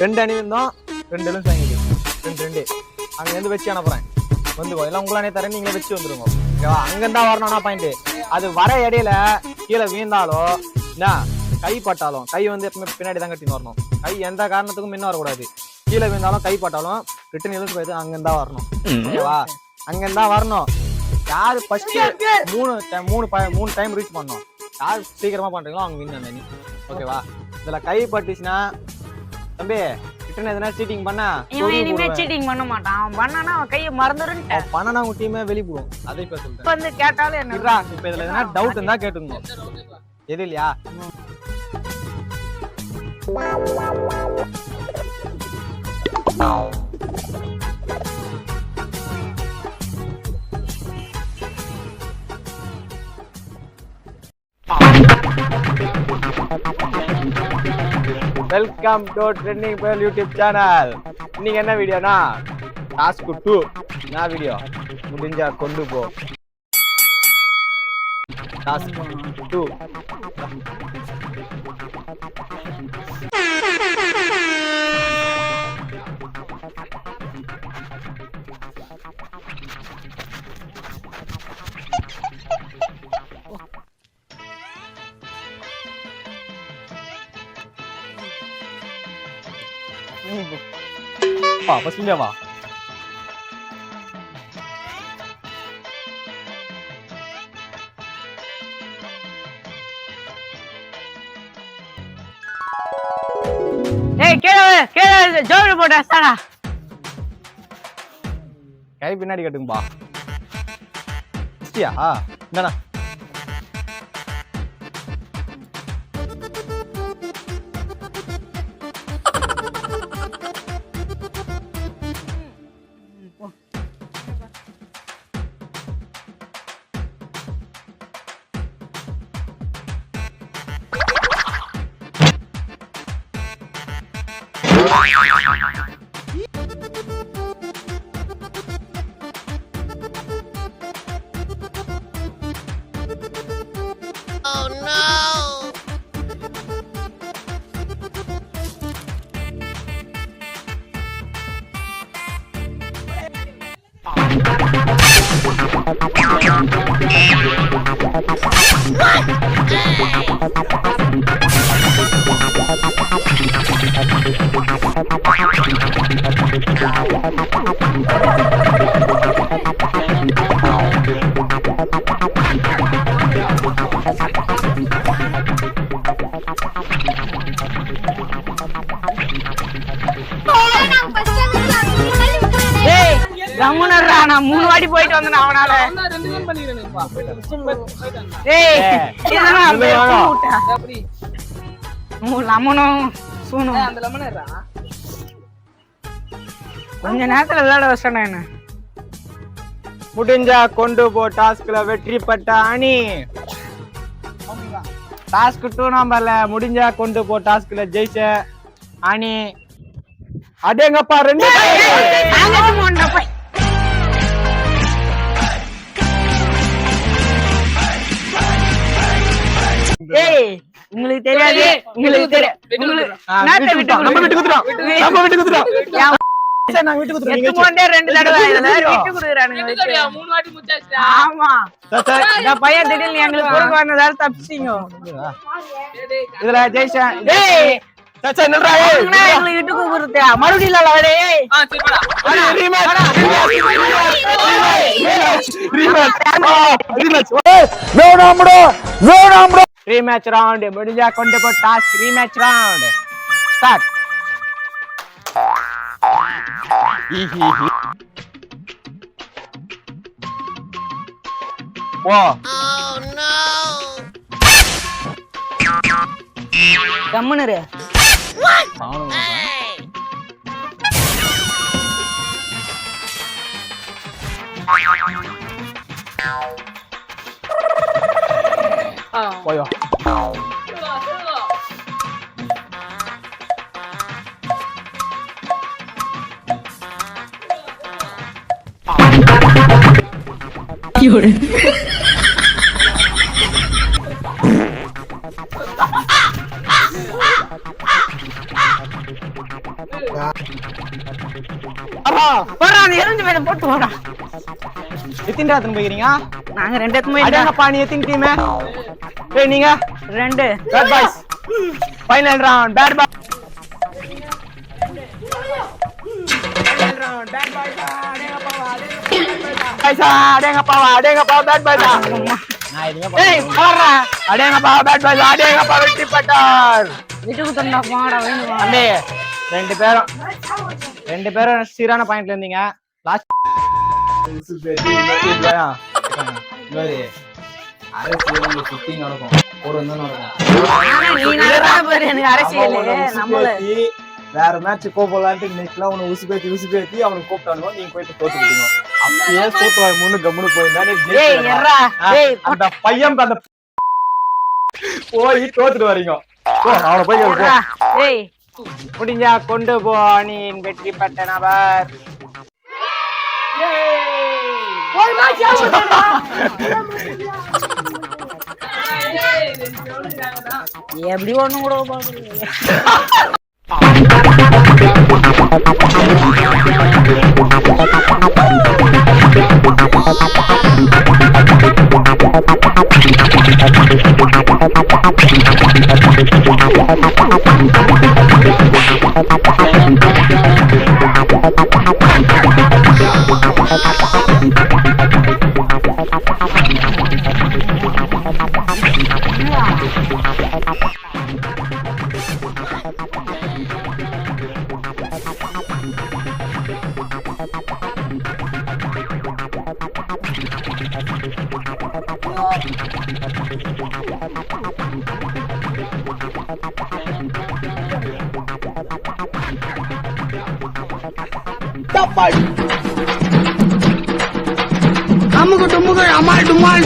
2 அணி இருந்தோம், 2 எலுமிச்சை வாங்கிட்டு 2 அங்கேருந்து வச்சு அனுப்புறேன். வந்துக்கோ, எல்லாம் உங்களானே தரேன், நீங்களே வச்சு வந்துருங்க. ஓகேவா? அங்கேருந்தா வரணும்னா பாயிண்ட். அது வர இடையில கீழே வீழ்ந்தாலும் என்ன கை பட்டாலும், கை வந்து எப்பவுமே பின்னாடி தான் கட்டின்னு வரணும். கை எந்த காரணத்துக்கும் முன்ன வரக்கூடாது. கீழே வீழ்ந்தாலும் கை பட்டாலும் ரிட்டன் எழுந்து போயிட்டு அங்கேருந்தா வரணும். ஓகேவா? அங்கேருந்தா வரணும். யாரு ஃபர்ஸ்ட் 3 டைம் ரீச் பண்ணணும். யார் சீக்கிரமா பண்றீங்களோ அவங்க வின் அந்த. ஓகேவா? இதுல கை பட்டுச்சுன்னா தம்பி ரிட்டன் எதனா சீட்டிங் பண்ணா இனிமே சீட்டிங் பண்ண மாட்டான். அவன் பண்ணனா அவன் கையை மறந்துருன்னு பண்ணனா உங்க டீமே வெளிய போடும். அதை இப்ப சொல்றேன். வந்து கேட்டாலும் என்ன இப்ப இதுல எதனா டவுட் இருந்தா கேட்டுங்க. எது இல்லையா? வெல்கம் டு ட்ரெண்டிங் பேல் யூடியூப் சேனல். இன்னைக்கு என்ன வீடியோனா டாஸ்க் 2. என்ன வீடியோ? முடிஞ்சா கொண்டு போ டாஸ்க் 2. ஃபர்ஸ்ட் வா. ஏய் கேளு ஜோடி போடா சாடா. கை பின்னாடி கட்டுங்கப்பா. சரியா? என்னடா ரமணரா, நான் 3 வாட்டி போயிட்டு வந்தேன் அவனால. லெமனும் சூனும் கொஞ்ச நேரத்துல விளையாட வச்சேன். என்ன முடிஞ்சா கொண்டு போ டாஸ்க்ல வெற்றி பெற்ற அணி. டாஸ்க் 2 நம்பர்ல முடிஞ்சா கொண்டு போ டாஸ்க்ல ஜெயிச்ச அணி. அடேங்கப்பா 2 உங்களுக்கு தெரியாது, உங்களுக்கு தெரியும். பையன் திடீர்னு எங்களுக்கு பொறுப்பு வந்ததால தப்பிச்சிங்க. இதுல ஜெயிச்சேன். விட்டு கூப்பிடுறா மறுபடியும் ரீமேட்ச் ரவுண்ட். முடிஞ்சா கொண்டு போ டாஸ்க் ரீமேட்ச் ரவுண்ட் ஸ்டார்ட். கம்முனரு போயோ. போடா, அந்த எலுமிச்சை பழத்தை போட்டு போடா. எத்தனை எத்தனை போய்க்கிறீங்க? நாங்க 2 எடுத்து போய் அடேங்கப்பா, நீ எத்தனை டீம்? ஏய் நீங்க 2. Bad boys. Final round bad boy. அடேங்கப்பா பேட் பாய்ஸா. ஏய் போறா. அடேங்கப்பா பேட் பாய்ஸ். அடேங்கப்பா வெற்றி பெற்றார். வீட்டுக்கு தந்தா போடா வேணுமா? அண்ணே ரெண்டு பேரும் சீரான பாயிண்ட்ல இருந்தீங்க. லாஸ்ட் நீ நல்லா பாரு, எனக்கு அரசியல் நம்மள வேற மேட்ச் கோபலான்ட்டு இன்னைக்குலாம் அவனை உசுபேத்தி அவனுக்கு கூப்பிட்டானுங்க. நீங்க போயிட்டு தோத்துக்கிட்டீங்க. அப்படியே தோத்து முன்னு கம்முன்னு போயிருந்தா அந்த பையன் அந்த போய் தோத்துட்டு வரீங்க. அவனை போய் ஏய் முடிஞ்சா கொண்டு போ. அணியின் வெற்றி பெற்ற நபர் எப்படி ஒண்ணும் கூட பாக்குறீங்க. அமுகு டுமுகள் அமால் டுமால்